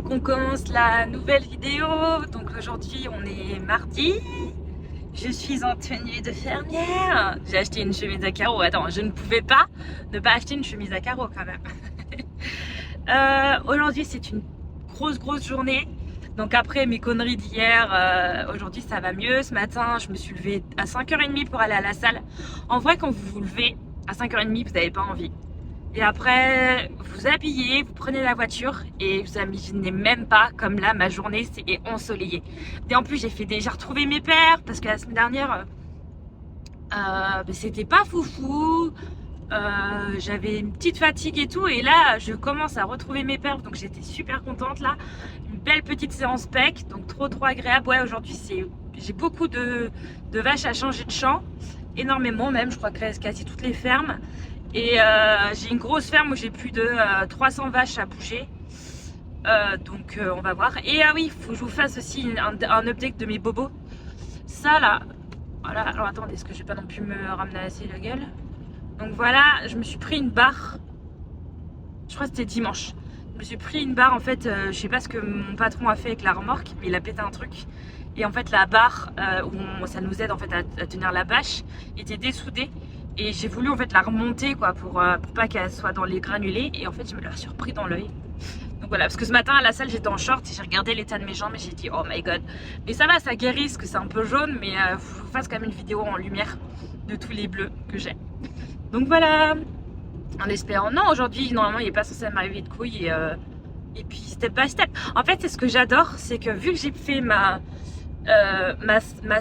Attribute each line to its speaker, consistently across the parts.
Speaker 1: Donc on commence la nouvelle vidéo. Donc aujourd'hui on est mardi. Je suis en tenue de fermière. J'ai acheté une chemise à carreaux. Attends, je ne pouvais pas ne pas acheter une chemise à carreaux quand même. Aujourd'hui c'est une grosse journée. Donc après mes conneries d'hier, aujourd'hui ça va mieux. Ce matin je me suis levée à 5h30 pour aller à la salle. En vrai quand vous vous levez à 5h30 vous n'avez pas envie. Et après, vous habillez, vous prenez la voiture et vous imaginez même pas comme là ma journée est ensoleillée. Et en plus j'ai retrouvé mes pères parce que la semaine dernière c'était pas foufou. J'avais une petite fatigue et tout et là je commence à retrouver mes pères donc j'étais super contente là. Une belle petite séance PEC donc trop agréable. Ouais aujourd'hui j'ai beaucoup de vaches à changer de champ, énormément même, je crois que quasi toutes les fermes. Et j'ai une grosse ferme où j'ai plus de 300 vaches à bouger. Donc on va voir. Et ah oui, il faut que je vous fasse aussi un update de mes bobos. Ça là, voilà. Alors attendez, est-ce que je vais pas non plus me ramener assez la gueule? Donc voilà, je me suis pris une barre. Je crois que c'était dimanche. Je me suis pris une barre en fait, je sais pas ce que mon patron a fait avec la remorque, mais il a pété un truc. Et en fait la barre où ça nous aide en fait à tenir la bâche était dessoudée. Et j'ai voulu en fait la remonter quoi pour pas qu'elle soit dans les granulés. Et en fait je me l'ai surpris dans l'œil. Donc voilà, parce que ce matin à la salle j'étais en short et j'ai regardé l'état de mes jambes et j'ai dit oh my god. Mais ça va, ça guérit parce que c'est un peu jaune, mais faut que je vous fasse quand même une vidéo en lumière de tous les bleus que j'ai. Donc voilà, en espérant. Non, aujourd'hui normalement il n'est pas censé m'arriver de couilles et puis step by step. En fait c'est ce que j'adore, c'est que vu que j'ai fait ma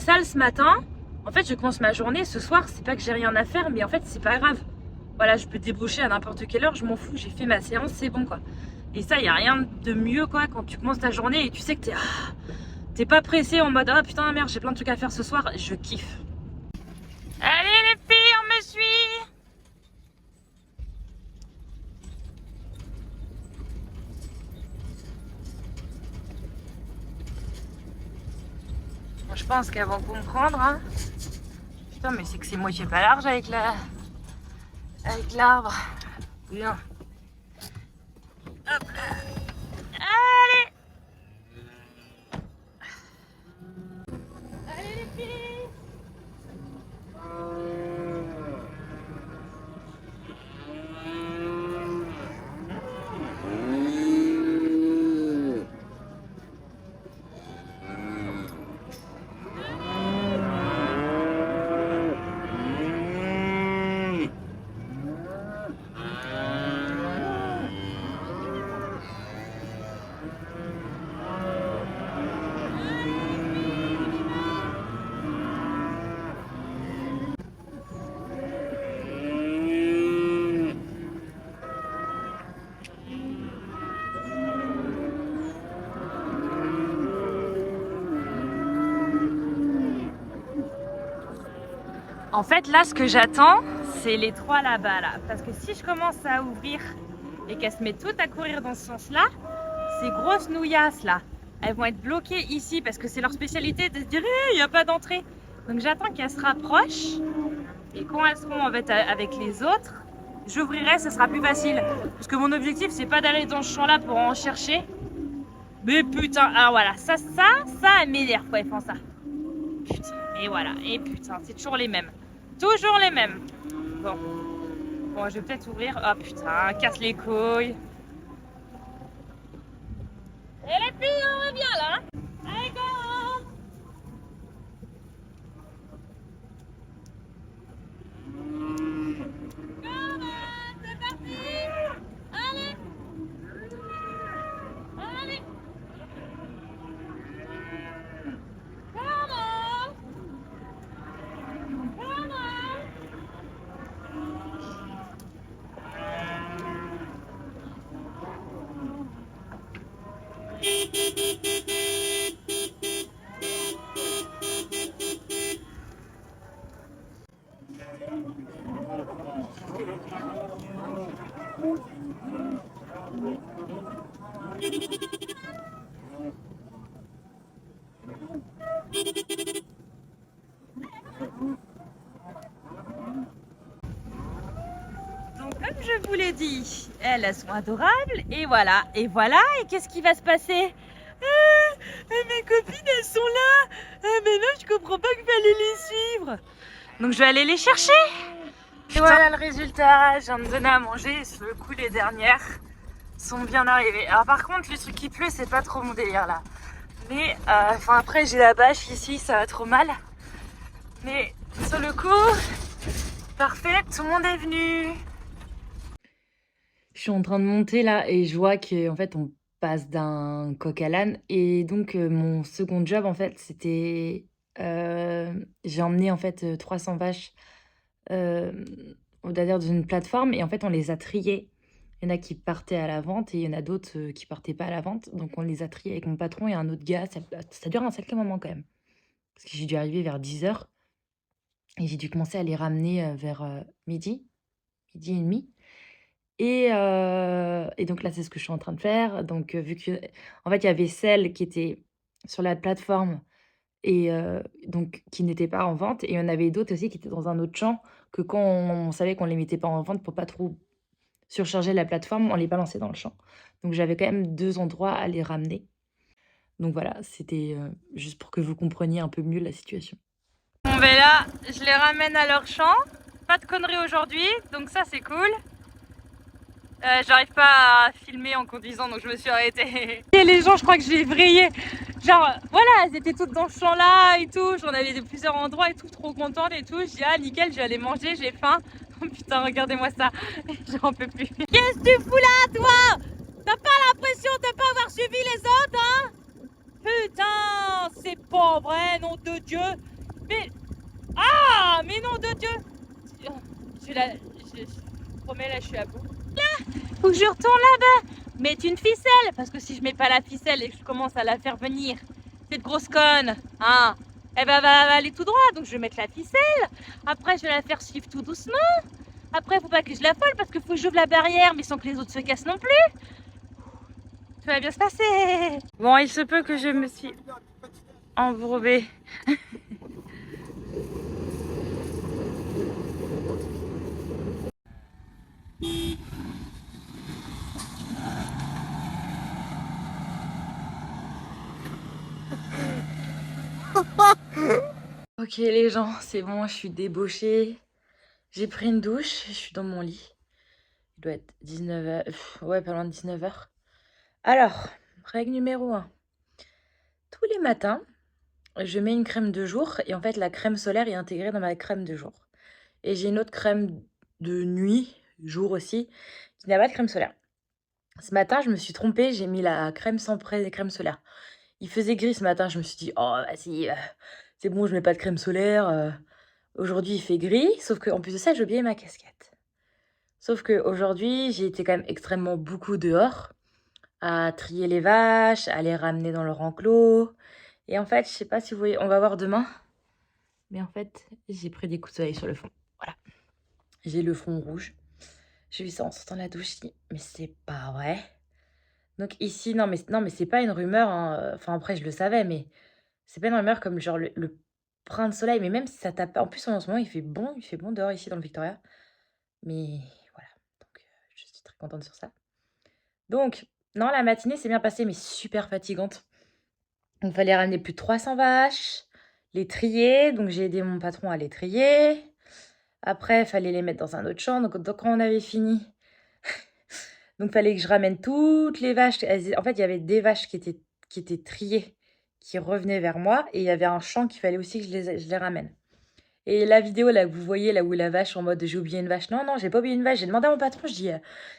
Speaker 1: salle ce matin, en fait je commence ma journée, ce soir c'est pas que j'ai rien à faire mais en fait c'est pas grave. Voilà, je peux déboucher à n'importe quelle heure, je m'en fous, j'ai fait ma séance, c'est bon quoi. Et ça, il n'y a rien de mieux quoi quand tu commences ta journée et tu sais que t'es pas pressé en mode ah putain merde j'ai plein de trucs à faire ce soir, je kiffe. Allez les filles, on me suit. Bon, je pense qu'elles vont comprendre hein. Putain mais c'est que c'est moitié pas large avec l'arbre. Bien. Hop là. Allez. Allez les filles. En fait, là, ce que j'attends, c'est les trois là-bas, là. Parce que si je commence à ouvrir et qu'elles se mettent toutes à courir dans ce sens-là, ces grosses nouillasses, là, elles vont être bloquées ici parce que c'est leur spécialité de se dire il n'y a pas d'entrée. Donc j'attends qu'elles se rapprochent et quand elles seront en fait avec les autres, j'ouvrirai, ce sera plus facile. Parce que mon objectif, c'est pas d'aller dans ce champ-là pour en chercher. Mais putain, alors voilà, ça elle m'énerve quand elles font ça. Putain, et voilà, et putain, c'est toujours les mêmes. Toujours les mêmes. Bon, je vais peut-être ouvrir. Oh putain, casse les couilles. Et les filles, on revient là. Allez, go! C'est parti! Allez! Allez! Donc comme je vous l'ai dit, elles elles sont adorables. Et voilà, et voilà. Et qu'est-ce qui va se passer? Mes copines, elles sont là. Mais non, je comprends pas qu'il fallait les suivre. Donc je vais aller les chercher. Et voilà le résultat. Je viens de donner à manger. Sur le coup, les dernières sont bien arrivées. Alors par contre, le truc qui pleut, c'est pas trop mon délire là. Mais après, j'ai la bâche ici, ça va trop mal. Mais sur le coup, parfait, tout le monde est venu. Je suis en train de monter là et je vois qu'en fait on passe d'un coq à l'âne. Et donc mon second job en fait c'était... j'ai emmené en fait 300 vaches derrière dans une plateforme et en fait on les a triées. Il y en a qui partaient à la vente et il y en a d'autres qui partaient pas à la vente. Donc on les a triées avec mon patron et un autre gars. Ça dure un sacré moment quand même. Parce que j'ai dû arriver vers 10h. Et j'ai dû commencer à les ramener vers midi et demi. Et donc là, c'est ce que je suis en train de faire. Donc, vu que, en fait, il y avait celles qui étaient sur la plateforme et donc qui n'étaient pas en vente. Et il y en avait d'autres aussi qui étaient dans un autre champ que quand on savait qu'on les mettait pas en vente pour pas trop surcharger la plateforme, on les balançait dans le champ. Donc, j'avais quand même 2 endroits à les ramener. Donc voilà, c'était juste pour que vous compreniez un peu mieux la situation. Bon ben là, je les ramène à leur champ. Pas de conneries aujourd'hui, donc ça c'est cool. J'arrive pas à filmer en conduisant, donc je me suis arrêtée. Et les gens, je crois que j'ai vrillé. Genre, voilà, elles étaient toutes dans ce champ-là et tout. J'en avais de plusieurs endroits et tout, trop contente et tout. Je dis, ah nickel, je vais aller manger, j'ai faim. Oh putain, regardez-moi ça. J'en peux plus. Qu'est-ce que tu fous là, toi? T'as pas l'impression de pas avoir suivi les autres, hein? Putain, c'est pas vrai, nom de Dieu. Mais... Ah, mais nom de Dieu. Je promets, là, je suis à bout. Faut que je retourne là-bas, mettre une ficelle, parce que si je mets pas la ficelle et que je commence à la faire venir, cette grosse conne, hein, elle va aller tout droit, donc je vais mettre la ficelle. Après, je vais la faire suivre tout doucement. Après, faut pas que je la vole parce qu'il faut que j'ouvre la barrière, mais sans que les autres se cassent non plus. Tout va bien se passer. Bon, il se peut que je me suis embourbée. Ok les gens, c'est bon, je suis débauchée. J'ai pris une douche, je suis dans mon lit. Il doit être 19h, ouais pas loin de 19h. Alors, règle numéro 1. Tous les matins, je mets une crème de jour et en fait la crème solaire est intégrée dans ma crème de jour. Et j'ai une autre crème de nuit, jour aussi, qui n'a pas de crème solaire. Ce matin, je me suis trompée, j'ai mis la crème sans crème solaire. Il faisait gris ce matin, je me suis dit, oh vas-y, c'est bon, je mets pas de crème solaire. Aujourd'hui, il fait gris, sauf qu'en plus de ça, j'ai oublié ma casquette. Sauf qu'aujourd'hui, j'ai été quand même extrêmement beaucoup dehors, à trier les vaches, à les ramener dans leur enclos. Et en fait, je sais pas si vous voyez, on va voir demain. Mais en fait, j'ai pris des coups de soleil sur le fond. Voilà. J'ai le front rouge. J'ai vu ça en sortant de la douche, mais c'est pas vrai. Donc ici, non mais c'est pas une rumeur, hein. Enfin après je le savais, mais c'est pas une rumeur comme genre le brin de soleil, mais même si ça tape pas. En plus en ce moment il fait bon dehors ici dans le Victoria. Mais voilà, donc je suis très contente sur ça. Donc, non, la matinée s'est bien passée, mais super fatigante. Donc, il fallait ramener plus de 300 vaches, les trier. Donc, j'ai aidé mon patron à les trier. Après, il fallait les mettre dans un autre champ. Donc quand on avait fini, donc il fallait que je ramène toutes les vaches. En fait, il y avait des vaches qui étaient triées, qui revenaient vers moi. Et il y avait un champ qu'il fallait aussi que je les ramène. Et la vidéo là que vous voyez, là où la vache en mode j'ai oublié une vache. Non, j'ai pas oublié une vache. J'ai demandé à mon patron, je dis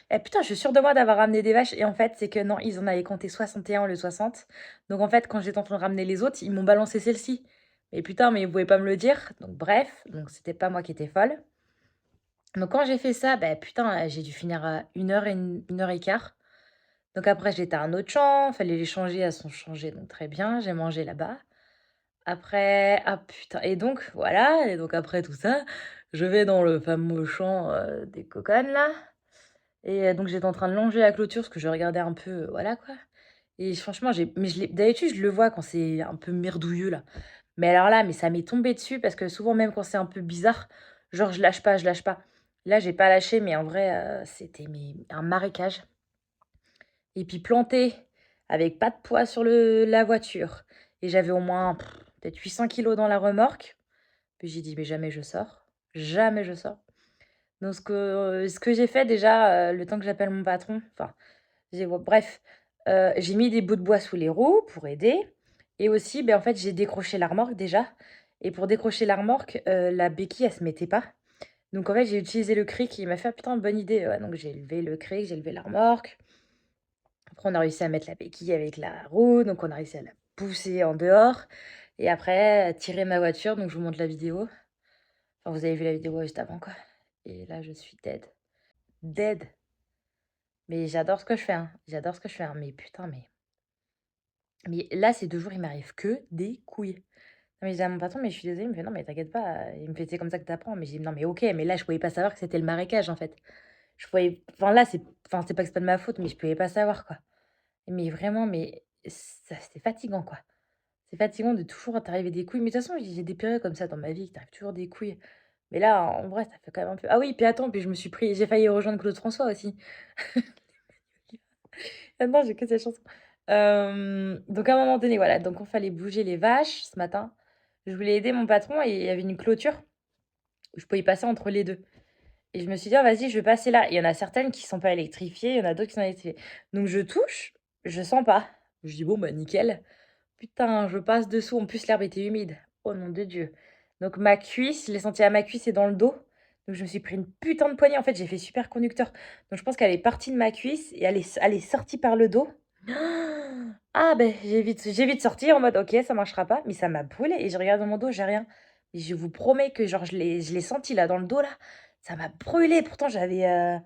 Speaker 1: putain, je suis sûre de moi d'avoir ramené des vaches. Et en fait, c'est que non, ils en avaient compté 61 au lieu de 60. Donc en fait, quand j'étais en train de ramener les autres, ils m'ont balancé celle-ci. Mais putain, mais ils pouvaient pas me le dire. Donc bref, donc c'était pas moi qui étais folle. Donc quand j'ai fait ça, bah putain, j'ai dû finir à 1h et quart. Donc après, j'étais à un autre champ, fallait les changer, elles sont changées, donc très bien, j'ai mangé là-bas. Après, ah putain, et donc voilà, et donc après tout ça, je vais dans le fameux champ des cocones là. Et donc j'étais en train de longer la clôture parce que je regardais un peu, voilà quoi. Et franchement, d'habitude, je le vois quand c'est un peu merdouilleux là. Mais alors là, mais ça m'est tombé dessus parce que souvent, même quand c'est un peu bizarre, genre je lâche pas. Là, j'ai pas lâché, mais en vrai, c'était un marécage. Et puis planté avec pas de poids sur la voiture. Et j'avais au moins peut-être 800 kilos dans la remorque. Puis j'ai dit, mais jamais je sors. Jamais je sors. Donc ce que j'ai fait déjà, le temps que j'appelle mon patron, enfin, bref, j'ai mis des bouts de bois sous les roues pour aider. Et aussi, ben, en fait, j'ai décroché la remorque déjà. Et pour décrocher la remorque, la béquille, elle se mettait pas. Donc en fait, j'ai utilisé le cric. Il m'a fait: «Ah putain, bonne idée». Ouais, donc j'ai levé le cric, j'ai levé la remorque. Après, on a réussi à mettre la béquille avec la roue, donc on a réussi à la pousser en dehors et après, tirer ma voiture. Donc je vous montre la vidéo. Enfin, vous avez vu la vidéo juste avant, quoi. Et là, je suis dead. Dead. Mais j'adore ce que je fais, hein. J'adore ce que je fais, hein. Mais putain, mais là, ces 2 jours, il m'arrive que des couilles. Non, mais je dis à mon patron: «Mais je suis désolée». Il me fait: «Non, mais t'inquiète pas». Il me fait: «C'est comme ça que t'apprends». Mais j'ai dit: «Non, mais OK, mais là, je pouvais pas savoir que c'était le marécage, en fait». Je pouvais enfin, là, c'est pas que c'est pas de ma faute, mais je pouvais pas savoir, quoi. Mais vraiment, mais ça c'est fatigant, quoi. C'est fatigant de toujours t'arriver des couilles. Mais de toute façon, j'ai des périodes comme ça dans ma vie, qui t'arrive toujours des couilles. Mais là, en vrai, ça fait quand même un peu ah oui, puis attends, puis j'ai failli rejoindre Claude François aussi. Ah non, j'ai que cette chanson. Donc à un moment donné, voilà, donc on fallait bouger les vaches ce matin. Je voulais aider mon patron et il y avait une clôture où je pouvais passer entre les 2. Et je me suis dit: «Ah vas-y, je vais passer là». Il y en a certaines qui sont pas électrifiées, il y en a d'autres qui sont électrifiées. Donc je touche, je sens pas. Je dis: «Bon, bah nickel». Putain, je passe dessous, en plus l'herbe était humide. Oh nom de Dieu. Donc ma cuisse, je l'ai senti à ma cuisse et dans le dos. Donc je me suis pris une putain de poignée. En fait, j'ai fait super conducteur. Donc je pense qu'elle est partie de ma cuisse et elle est sortie par le dos. Ah ben j'ai vite sorti en mode: «OK, ça marchera pas», mais ça m'a brûlé et je regarde dans mon dos, j'ai rien. Et je vous promets que genre je l'ai senti là dans le dos là, ça m'a brûlé. Pourtant j'avais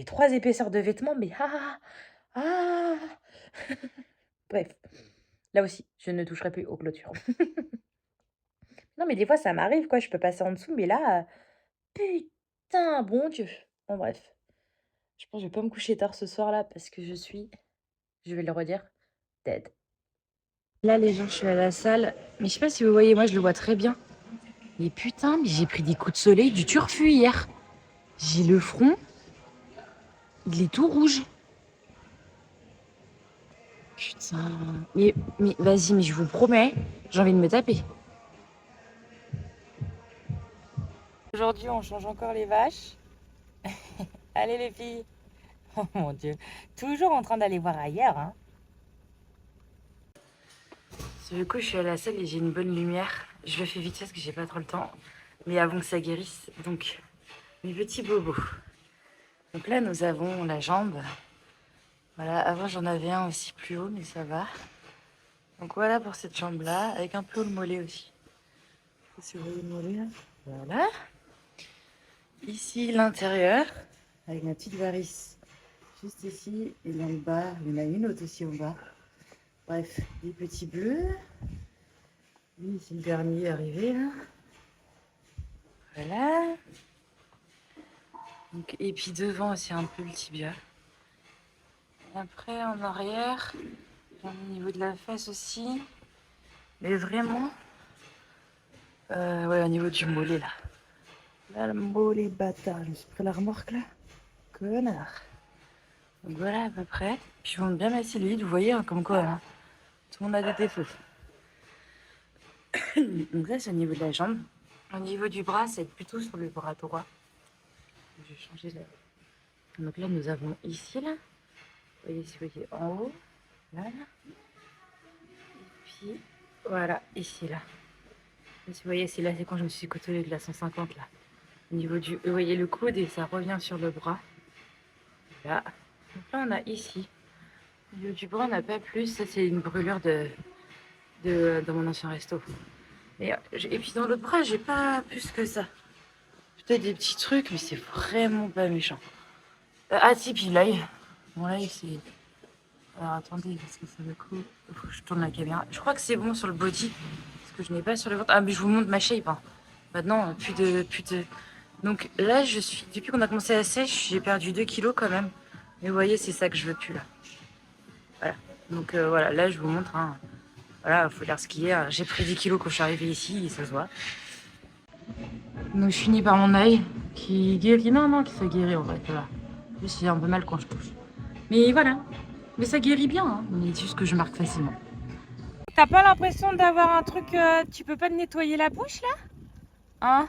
Speaker 1: 3 épaisseurs de vêtements, mais ah! Bref, là aussi, je ne toucherai plus aux clôtures. Non, mais des fois, ça m'arrive, quoi, je peux passer en dessous, mais là, putain, bon Dieu. Bon, bref, je pense que je vais pas me coucher tard ce soir-là parce que je vais le redire, dead. Là, les gens, je suis à la salle, mais je sais pas si vous voyez, moi, je le vois très bien. Mais putain, mais j'ai pris des coups de soleil du turfu hier. J'ai le front, il est tout rouge. Putain, mais vas-y, mais je vous promets, j'ai envie de me taper. Aujourd'hui, on change encore les vaches. Allez les filles. Oh mon Dieu, toujours en train d'aller voir ailleurs, hein. Sur le coup, je suis à la salle et j'ai une bonne lumière. Je le fais vite fait parce que j'ai pas trop le temps. Mais avant que ça guérisse, donc mes petits bobos. Donc là, nous avons la jambe. Voilà, avant j'en avais un aussi plus haut, mais ça va. Donc voilà pour cette jambe-là, avec un peu le mollet aussi. Si vous voyez le mollet là. Voilà. Ici, l'intérieur, avec ma petite varice juste ici. Et dans le bas, il y en a une autre aussi en bas. Bref, des petits bleus. Lui, c'est le dernier arrivé là. Voilà. Donc, et puis devant aussi un peu le tibia. Et après en arrière, au niveau de la fesse aussi. Mais vraiment, ouais, au niveau du mollet là. Là, le mollet bâtard. Je me suis pris la remorque là. Connard. Donc voilà à peu près. Puis je monte bien ma cellulite, vous voyez, hein, comme quoi, hein, tout le monde a des défauts. Donc là, c'est au niveau de la jambe. Au niveau du bras, c'est plutôt sur le bras droit. Je vais changer là. Donc là, nous avons ici, là. Vous voyez, si vous voyez en haut. Voilà. Et puis, voilà, ici, là. Et si vous voyez, c'est là, c'est quand je me suis côtelée de la 150, là. Au niveau du... Vous voyez le coude et ça revient sur le bras. Là. Donc là, on a ici. Au niveau du bras, on n'a pas plus. Ça, c'est une brûlure dans mon ancien resto. Et puis dans l'autre bras, j'ai pas plus que ça. Peut-être des petits trucs, mais c'est vraiment pas méchant. Ah si, puis l'œil. Mon œil, c'est... Alors attendez, parce que ça me coupe. Faut que je tourne la caméra. Je crois que c'est bon sur le body. Parce que je n'ai pas sur le ventre. Ah, mais je vous montre ma shape. Hein. Maintenant, plus de... Donc là, depuis qu'on a commencé la sèche, j'ai perdu 2 kilos quand même. Mais vous voyez, c'est ça que je veux plus là. Voilà. Donc voilà, là, je vous montre. Hein. Voilà, il faut dire ce qu'il y a. J'ai pris 10 kilos quand je suis arrivée ici et ça se voit. Donc je finis par mon œil. qui guérit. Non, non, qui ça guérit en vrai, ça va. Juste, j'ai un peu mal quand je touche. Mais voilà. Mais ça guérit bien, hein. Mais c'est juste que je marque facilement. T'as pas l'impression d'avoir un truc... tu peux pas te nettoyer la bouche, là? Hein?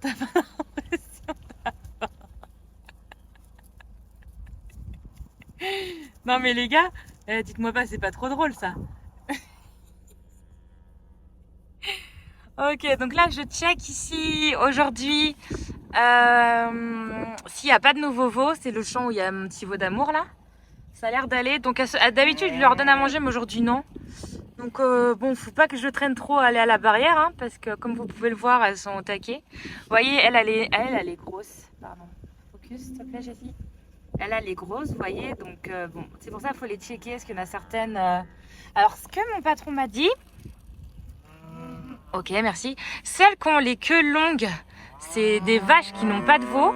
Speaker 1: T'as pas l'impression... Non, mais les gars, dites-moi pas, c'est pas trop drôle, ça. Ok, donc là, je check ici, aujourd'hui, s'il n'y a pas de nouveau veau. C'est le champ où il y a mon petit veau d'amour, là. Ça a l'air d'aller. Donc, d'habitude, je leur donne à manger, mais aujourd'hui, non. Donc bon, faut pas que je traîne trop à aller à la barrière, hein, parce que comme vous pouvez le voir, elles sont au taquet. Vous voyez, elle est grosse. Pardon. Focus, s'il te plaît, Jessie. Elle est grosse, vous voyez. Donc bon, c'est pour ça qu'il faut les checker, parce qu'il y en a certaines... Alors, ce que mon patron m'a dit... Ok, merci. Celles qui ont les queues longues, c'est des vaches qui n'ont pas de veau.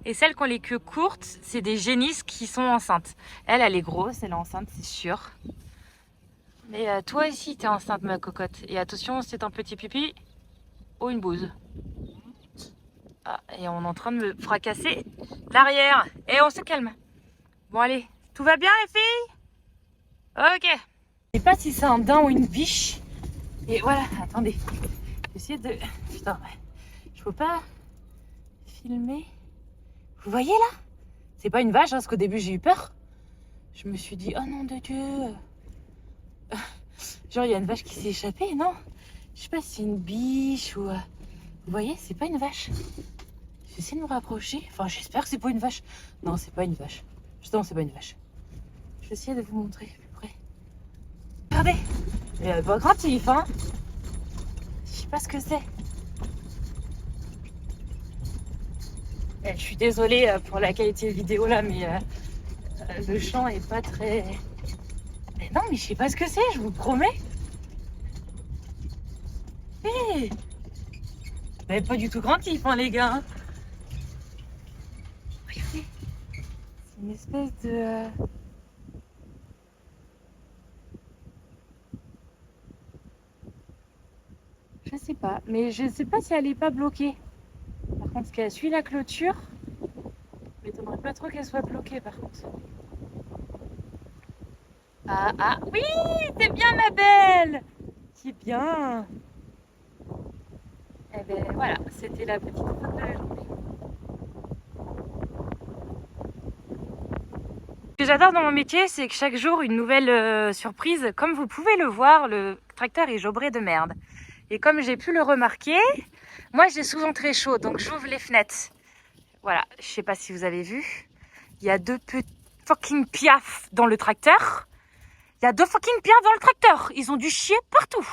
Speaker 1: Et celles qui ont les queues courtes, c'est des génisses qui sont enceintes. Elle est grosse, elle est enceinte, c'est sûr. Mais toi aussi, t'es enceinte, ma cocotte. Et attention, c'est un petit pipi ou une bouse. Ah, et on est en train de me fracasser l'arrière. Et on se calme. Bon, allez, tout va bien, les filles? Ok. Je sais pas si c'est un daim ou une biche. Et voilà, attendez. J'essaie de... Putain, je peux pas filmer. Vous voyez, là? C'est pas une vache, hein, parce qu'au début, j'ai eu peur. Je me suis dit, oh nom de Dieu. Genre, il y a une vache qui s'est échappée, non? Je sais pas si c'est une biche ou... Vous voyez, c'est pas une vache. J'essaie de me rapprocher. Enfin, j'espère que c'est pas une vache. Non, c'est pas une vache. Justement, c'est pas une vache. Je vais essayer de vous montrer plus près. Regardez. Il est pas craintif, hein. Je sais pas ce que c'est. Je suis désolée pour la qualité vidéo là, mais le champ est pas très... Mais non, mais je sais pas ce que c'est, je vous promets. Hey, mais pas du tout craintif, hein, les gars. Regardez. C'est une espèce de... Je sais pas, mais je sais pas si elle est pas bloquée. Par contre, qu'elle suit la clôture, je m'étonnerais pas trop qu'elle soit bloquée par contre. Ah, oui, c'est bien ma belle. C'est bien. Eh ben voilà, c'était la petite photo de la journée. Ce que j'adore dans mon métier, c'est que chaque jour, une nouvelle surprise. Comme vous pouvez le voir, le tracteur est jobré de merde. Et comme j'ai pu le remarquer, moi j'ai souvent très chaud, donc j'ouvre les fenêtres. Voilà, je sais pas si vous avez vu. Il y a deux petits fucking piafs dans le tracteur. Il y a deux fucking piafs dans le tracteur. Ils ont dû chier partout.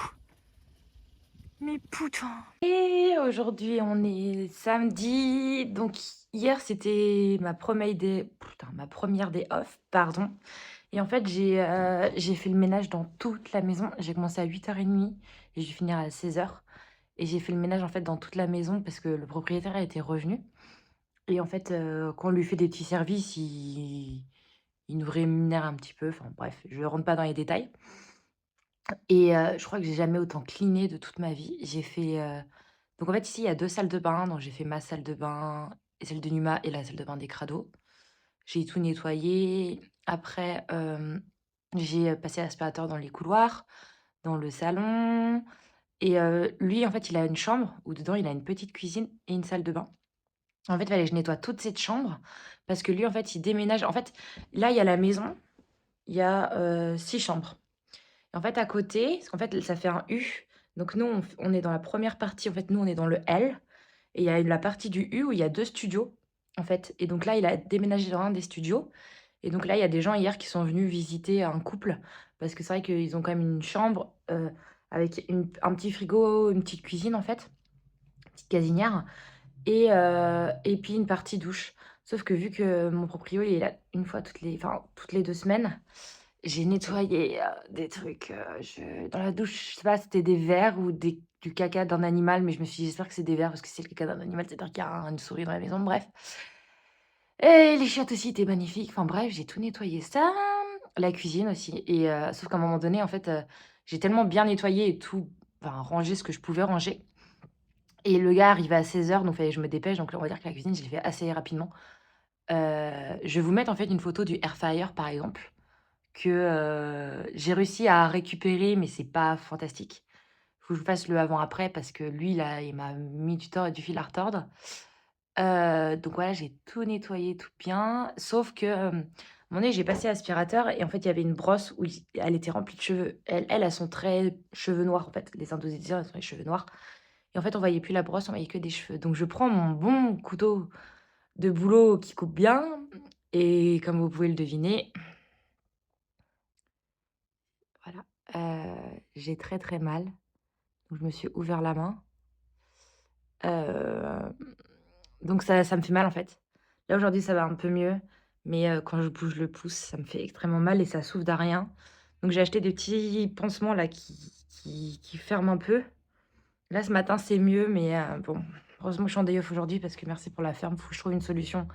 Speaker 1: Mais putain. Et aujourd'hui, on est samedi. Donc hier, c'était ma première day off, pardon. Et en fait, j'ai fait le ménage dans toute la maison. J'ai commencé à 8h30 et je vais finir à 16h. Et j'ai fait le ménage en fait dans toute la maison parce que le propriétaire a été revenu. Et en fait, quand on lui fait des petits services, il nous rémunère un petit peu. Enfin bref, je ne rentre pas dans les détails. Et je crois que j'ai jamais autant cleané de toute ma vie. J'ai fait, donc en fait, ici, il y a 2 salles de bain. Donc j'ai fait ma salle de bain et celle de Numa et la salle de bain des crados. J'ai tout nettoyé. Après, j'ai passé l'aspirateur dans les couloirs, dans le salon. Et lui, en fait, il a une chambre où dedans, il a une petite cuisine et une salle de bain. En fait, il fallait que je nettoie toute cette chambre parce que lui, en fait, il déménage. En fait, là, il y a la maison, il y a 6 chambres. Et en fait, à côté, parce qu'en fait, ça fait un U. Donc nous, on est dans la première partie. En fait, nous, on est dans le L. Et il y a la partie du U où il y a 2 studios, en fait. Et donc là, il a déménagé dans un des studios. Et donc là, il y a des gens hier qui sont venus visiter un couple. Parce que c'est vrai qu'ils ont quand même une chambre avec un petit frigo, une petite cuisine, en fait. Une petite gazinière. Et puis une partie douche. Sauf que vu que mon proprio, il est là une fois toutes les 2 semaines, j'ai nettoyé des trucs dans la douche. Je sais pas, c'était des vers ou du caca d'un animal, mais je me suis dit, j'espère que c'est des vers parce que c'est le caca d'un animal, c'est-à-dire qu'il y a une souris dans la maison, bref. Et les chiottes aussi étaient magnifiques. Enfin bref, j'ai tout nettoyé ça. La cuisine aussi. Et sauf qu'à un moment donné, en fait, j'ai tellement bien nettoyé et tout, rangé ce que je pouvais ranger.
Speaker 2: Et le gars arrivait à 16h, donc fallait que je me dépêche. Donc là, on va dire que la cuisine, je l'ai fait assez rapidement. Je vais vous mettre en fait une photo du air fryer, par exemple, que, j'ai réussi à récupérer, mais c'est pas fantastique. Faut que je vous fasse le avant-après parce que lui, là, il m'a mis du fil à retordre. Donc voilà, j'ai tout nettoyé, tout bien, sauf que, un moment donné, j'ai passé l'aspirateur et en fait, il y avait une brosse où il elle était remplie de cheveux. Elles, elles sont très cheveux noirs, en fait. Les Indonésiens, elles ont les cheveux noirs et en fait, on voyait plus la brosse, on voyait que des cheveux. Donc je prends mon bon couteau de boulot qui coupe bien et comme vous pouvez le deviner, voilà, j'ai très, très mal. Donc je me suis ouvert la main. Hem, donc ça me fait mal, en fait. Là, aujourd'hui, ça va un peu mieux, mais quand je bouge le pouce, ça me fait extrêmement mal et ça s'ouvre de rien. Donc j'ai acheté des petits pansements là qui ferment un peu. Là, ce matin, c'est mieux, mais bon, heureusement que je suis en day off aujourd'hui parce que merci pour la ferme. Faut que je trouve une solution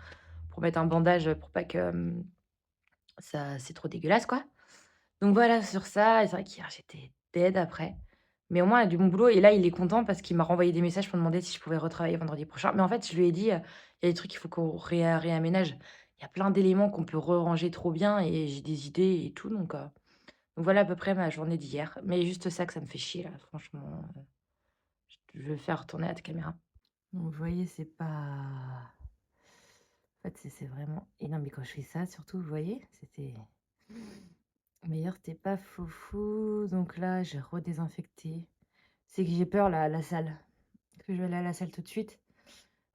Speaker 2: pour mettre un bandage, pour pas que, ça c'est trop dégueulasse, quoi. Donc voilà sur ça et c'est vrai qu'hier, j'étais dead après. Mais au moins, il y a du bon boulot et là, il est content parce qu'il m'a renvoyé des messages pour demander si je pouvais retravailler vendredi prochain. Mais en fait, je lui ai dit, il y a des trucs qu'il faut qu'on réaménage. Il y a plein d'éléments qu'on peut ranger trop bien et j'ai des idées et tout donc voilà à peu près ma journée d'hier. Mais juste ça que ça me fait chier là, franchement, je vais faire tourner la caméra. Donc vous voyez, c'est pas en fait, c'est vraiment et non, mais quand je fais ça surtout, vous voyez, c'était mais c'était pas foufou, donc là, j'ai redésinfecté. C'est que j'ai peur là, à la salle, que je vais aller à la salle tout de suite.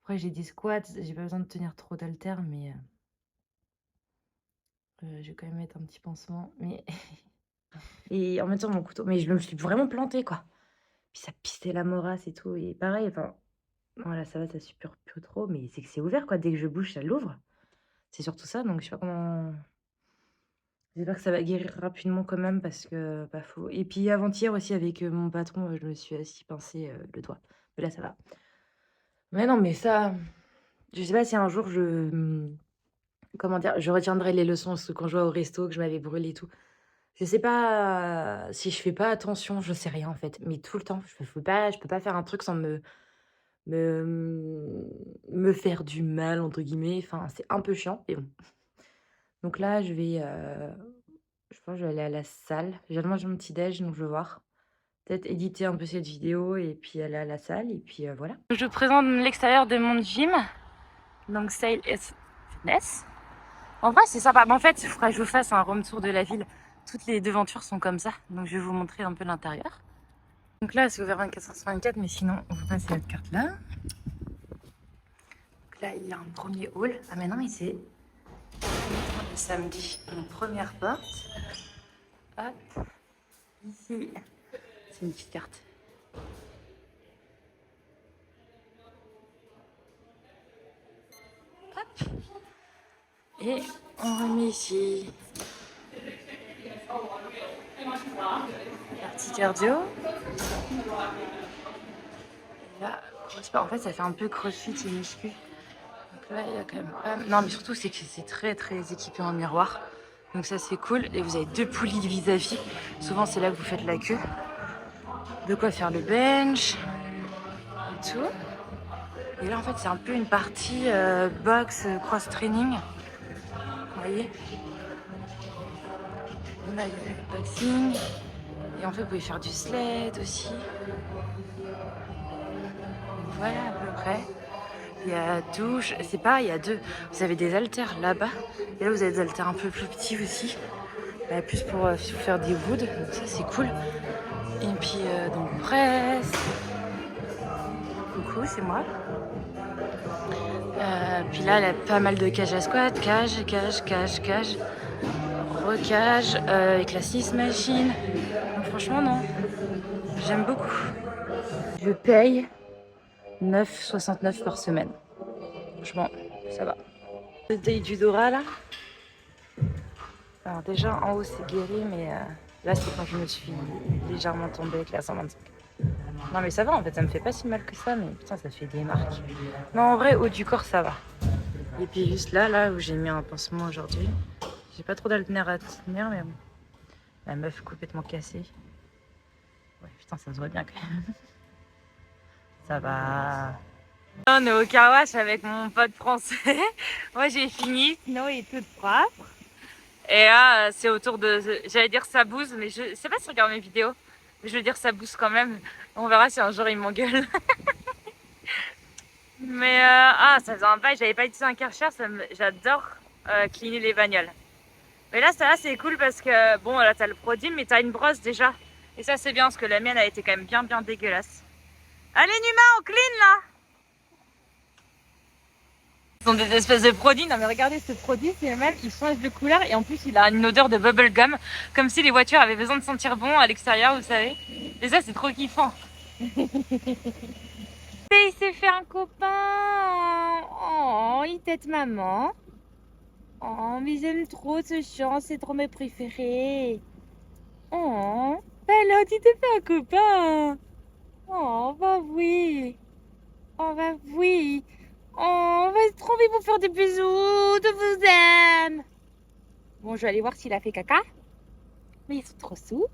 Speaker 2: Après, j'ai des squats, j'ai pas besoin de tenir trop d'haltères, mais je vais quand même mettre un petit pansement. Mais et en même temps, mon couteau, mais je me suis vraiment plantée, quoi. Puis ça pistait la morasse et tout, et pareil, enfin, voilà, ça va, ça suppure plus trop, mais c'est que c'est ouvert, quoi. Dès que je bouge, ça l'ouvre. C'est surtout ça, donc je sais pas comment. J'espère que ça va guérir rapidement quand même parce que, bah, faut et puis avant-hier aussi avec, mon patron, je me suis aussi pincé, le doigt. Mais là, ça va. Mais non, mais ça, je sais pas si un jour comment dire? Je retiendrai les leçons, parce que quand je vais au resto, que je m'avais brûlé et tout, je sais pas, si je fais pas attention, je sais rien en fait, mais tout le temps, je peux pas faire un truc sans me, me «faire du mal» entre guillemets, enfin, c'est un peu chiant, mais bon. Donc là, je pense que je vais aller à la salle. Je viens de manger mon petit déj, donc je vais voir. Peut-être éditer un peu cette vidéo et puis aller à la salle et puis, voilà. Je vous présente l'extérieur de mon gym, donc Sail S Fitness. En vrai, c'est sympa. Mais en fait, il faudrait que je vous fasse un room tour de la ville. Toutes les devantures sont comme ça, donc je vais vous montrer un peu l'intérieur. Donc là, c'est ouvert 24h/24, mais sinon, on vous passe cette carte-là. Donc là, il y a un premier hall. Ah, maintenant, il c'est le samedi. Une première porte. Hop. Ici, c'est une petite carte. Hop. Et on remet ici la petite cardio. Et là, je sais pas, en fait, ça fait un peu crossfit et muscu. Donc là, il y a quand même pas. Non, mais surtout, c'est que c'est très très équipé en miroir. Donc ça, c'est cool. Et vous avez deux poulies vis-à-vis. Souvent, c'est là que vous faites la queue. De quoi faire le bench et tout. Et là, en fait, c'est un peu une partie box, cross-training. Vous voyez? Là, il y a le boxing. Et en fait, vous pouvez faire du sled aussi. Voilà, à peu près. Il y a douche, c'est pareil, il y a deux. Vous avez des haltères là-bas. Et là, vous avez des haltères un peu plus petits aussi. Plus pour faire des woods, donc ça c'est cool. Et puis donc presse. Coucou, c'est moi. Puis là, il y a pas mal de cages à squat, cage, recage, avec la 6 machine. Donc franchement, non, j'aime beaucoup. Je paye 9,69 par semaine. Franchement, ça va. Le day du Dora là. Alors déjà en haut c'est guéri, mais là c'est quand je me suis légèrement tombée avec la 125. Non mais ça va en fait, ça me fait pas si mal que ça, mais putain ça fait des marques. Non en vrai haut du corps ça va. Et puis juste là où j'ai mis un pansement aujourd'hui, j'ai pas trop d'haltères à tenir, mais bon. La meuf complètement cassée. Ouais putain ça se voit bien quand même. Ça va.
Speaker 1: On est au car wash avec mon pote français. Moi j'ai fini, sinon il est toute propre. Et là c'est autour de, j'allais dire ça bouse, mais je sais pas si tu regardes mes vidéos. Mais je veux dire ça bouse quand même. On verra si un jour il m'engueule. Mais ça faisait un bail, j'avais pas utilisé un Karcher, j'adore cleaner les bagnoles. Mais là ça là c'est cool parce que bon là t'as le produit mais t'as une brosse déjà. Et ça c'est bien parce que la mienne a été quand même bien dégueulasse. Allez Numa, on clean là. Ce sont des espèces de produits. Non mais regardez ce produit, c'est le même, il change de couleur et en plus il a une odeur de bubblegum. Comme si les voitures avaient besoin de sentir bon à l'extérieur, vous savez. Et ça c'est trop kiffant. Et il s'est fait un copain. Oh, il tête maman. Oh, mais j'aime trop ce chant, c'est trop mes préférés. Oh, ben là, tu t'es fait un copain. Oh, bah oui. Oh, bah oui. Oh, on va trop envie de vous faire des bisous, de vous aime. Bon, je vais aller voir s'il a fait caca. Mais ils sont trop sous.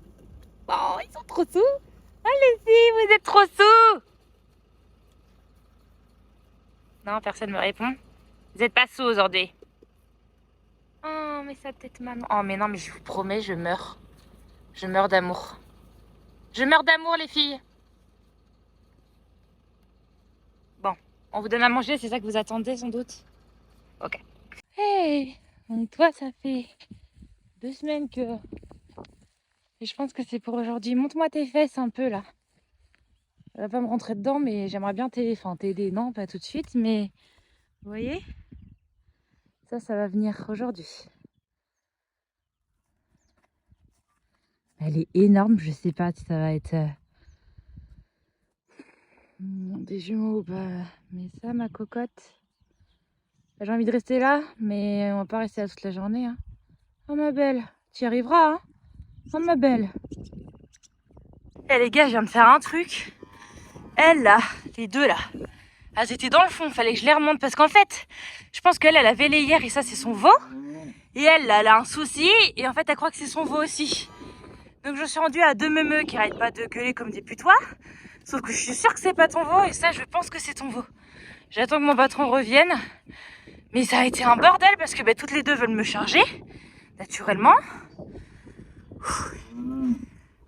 Speaker 1: Oh, ils sont trop sous. Allez-y, vous êtes trop sous. Non, personne me répond. Vous êtes pas sous aujourd'hui. Oh, mais sa tête maman. Oh, mais non, mais je vous promets, je meurs. Je meurs d'amour. Je meurs d'amour, les filles. Bon, on vous donne à manger, c'est ça que vous attendez sans doute. Ok. Hey, donc toi, ça fait 2 semaines que... Et je pense que c'est pour aujourd'hui. Montre-moi tes fesses un peu, là. Elle va pas me rentrer dedans, mais j'aimerais bien t'aider. Enfin, t'aider, non, pas tout de suite, mais... Vous voyez? Ça va venir aujourd'hui. Elle est énorme, je sais pas si ça va être... des jumeaux ou pas. Mais ça, ma cocotte... J'ai envie de rester là, mais on va pas rester là toute la journée. Hein. Oh ma belle, tu y arriveras, hein. Oh ma belle. Eh les gars, je viens de faire un truc. Elle là, les deux là, elles étaient dans le fond, fallait que je les remonte parce qu'en fait, je pense qu'elle, elle avait les hier et ça c'est son veau. Et elle là, elle a un souci et en fait elle croit que c'est son veau aussi. Donc je suis rendue à deux meumeux qui arrêtent pas de gueuler comme des putois. Sauf que je suis sûre que c'est pas ton veau et ça je pense que c'est ton veau. J'attends que mon patron revienne. Mais ça a été un bordel parce que toutes les deux veulent me charger, naturellement.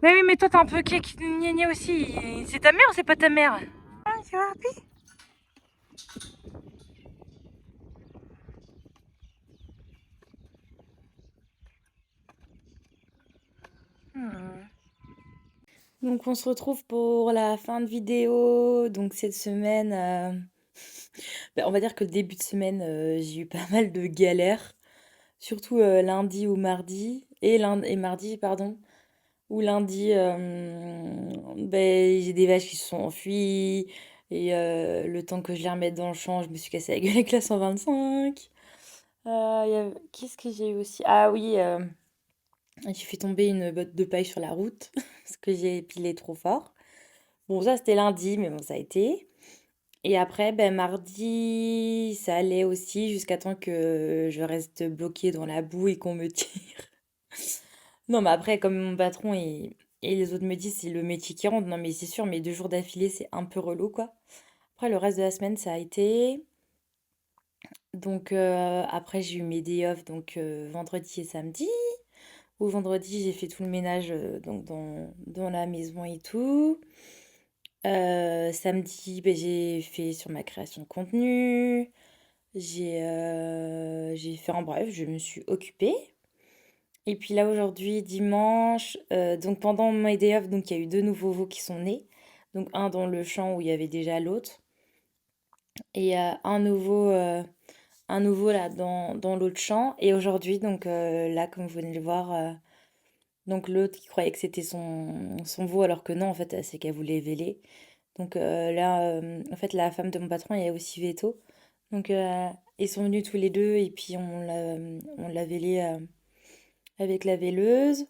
Speaker 1: Mais oui, mais toi t'es un peu gna aussi. C'est ta mère ou c'est pas ta mère? Ah, tu vois, Harpy? Donc on se retrouve pour la fin de vidéo. Donc cette semaine, on va dire que le début de semaine, j'ai eu pas mal de galères. Surtout lundi ou mardi. Et mardi, pardon. Ou lundi, j'ai des vaches qui se sont enfuies. Et le temps que je les remette dans le champ, je me suis cassé la gueule avec la 125. Qu'est-ce que j'ai eu aussi? Ah oui, j'ai fait tomber une botte de paille sur la route parce que j'ai pilé trop fort. Bon, ça c'était lundi, mais bon, ça a été. Et après, mardi, ça allait aussi jusqu'à temps que je reste bloquée dans la boue et qu'on me tire. Non, mais après, comme mon patron et les autres me disent, c'est le métier qui rentre. Non, mais c'est sûr, mais 2 jours d'affilée, c'est un peu relou, quoi. Après, le reste de la semaine, ça a été. Donc, après, j'ai eu mes day off, donc vendredi et samedi. Au vendredi, j'ai fait tout le ménage donc dans la maison et tout. Samedi, j'ai fait sur ma création de contenu. J'ai fait en bref, je me suis occupée. Et puis là aujourd'hui, dimanche, donc pendant mon day off, donc il y a eu 2 nouveaux veaux qui sont nés. Donc un dans le champ où il y avait déjà l'autre. Et un nouveau là dans l'autre champ. Et aujourd'hui, donc là, comme vous venez de le voir, donc l'autre qui croyait que c'était son veau alors que non, en fait, c'est qu'elle voulait véler. Donc là, en fait, la femme de mon patron, elle est aussi veto. Donc ils sont venus tous les deux et puis on l'a vélé avec la véleuse.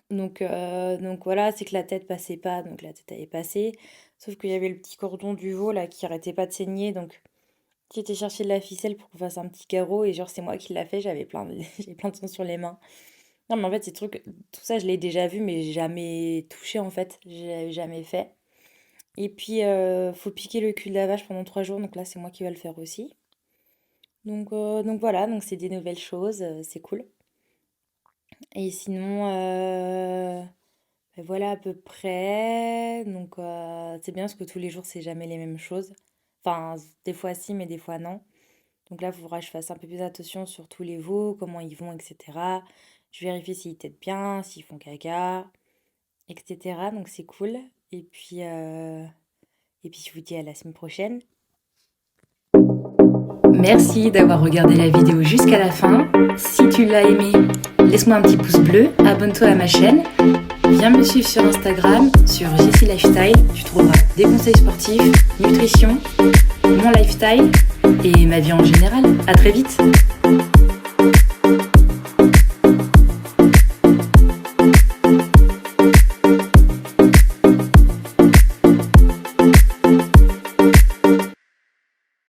Speaker 1: Donc voilà, c'est que la tête passait pas, donc la tête avait passé. Sauf qu'il y avait le petit cordon du veau là qui arrêtait pas de saigner, donc j'ai été chercher de la ficelle pour qu'on fasse un petit carreau et genre c'est moi qui l'a fait, j'avais j'ai plein de sang sur les mains. Non mais en fait ces trucs, tout ça je l'ai déjà vu mais j'ai jamais touché en fait, j'ai jamais fait.
Speaker 2: Et puis, faut piquer le cul de la vache pendant 3 jours, donc là, c'est moi qui vais le faire aussi. Donc voilà, donc c'est des nouvelles choses, c'est cool. Et sinon, voilà à peu près. Donc c'est bien parce que tous les jours, c'est jamais les mêmes choses. Enfin, des fois si, mais des fois non. Donc là, il faudra que je fasse un peu plus attention sur tous les veaux, comment ils vont, etc. Je vérifie s'ils têtent bien, s'ils font caca, etc. Donc c'est cool. Et puis je vous dis à la semaine prochaine. Merci d'avoir regardé la vidéo jusqu'à la fin. Si tu l'as aimé, laisse-moi un petit pouce bleu, abonne-toi à ma chaîne, viens me suivre sur Instagram, sur Jessie Lifestyle. Tu trouveras des conseils sportifs, nutrition, mon lifestyle et ma vie en général. À très vite.